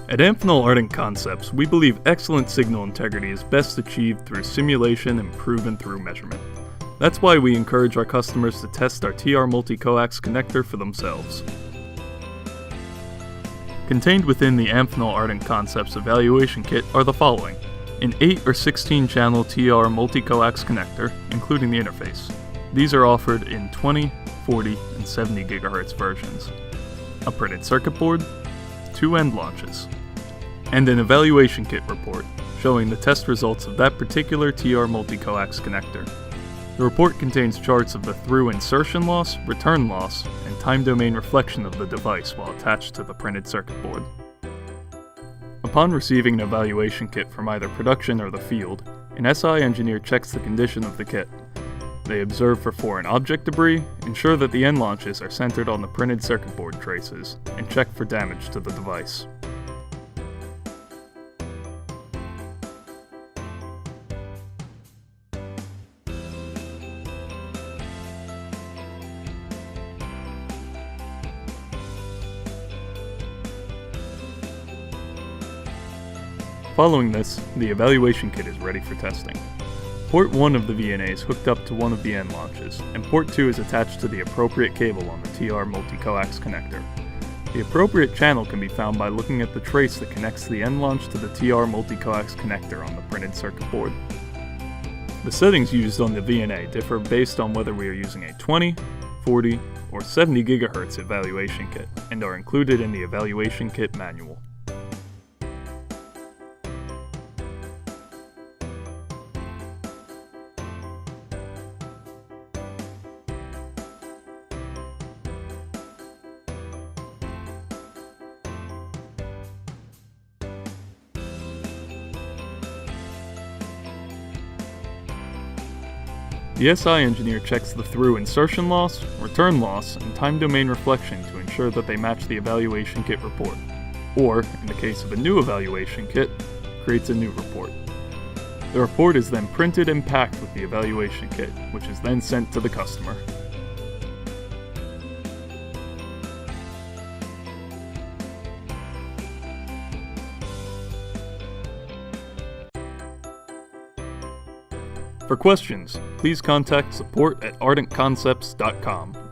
At Amphenol Ardent Concepts, we believe excellent signal integrity is best achieved through simulation and proven through measurement. That's why we encourage our customers to test our TR Multicoax connector for themselves. Contained within the Amphenol Ardent Concepts evaluation kit are the following: an 8 or 16 channel TR Multicoax connector, including the interface. These are offered in 20, 40, and 70 GHz versions. A printed circuit board, 2 end launches, and an evaluation kit report showing the test results of that particular TR Multicoax connector. The report contains charts of the through insertion loss, return loss, and time domain reflection of the device while attached to the printed circuit board. Upon receiving an evaluation kit from either production or the field, an SI engineer checks the condition of the kit. They observe for foreign object debris, ensure that the end launches are centered on the printed circuit board traces, and check for damage to the device. Following this, the evaluation kit is ready for testing. Port 1 of the VNA is hooked up to one of the end launches, and port 2 is attached to the appropriate cable on the TR Multicoax connector. The appropriate channel can be found by looking at the trace that connects the end launch to the TR Multicoax connector on the printed circuit board. The settings used on the VNA differ based on whether we are using a 20, 40, or 70 GHz evaluation kit, and are included in the evaluation kit manual. The SI engineer checks the through insertion loss, return loss, and time domain reflection to ensure that they match the evaluation kit report, or, in the case of a new evaluation kit, creates a new report. The report is then printed and packed with the evaluation kit, which is then sent to the customer. For questions, please contact support@ardentconcepts.com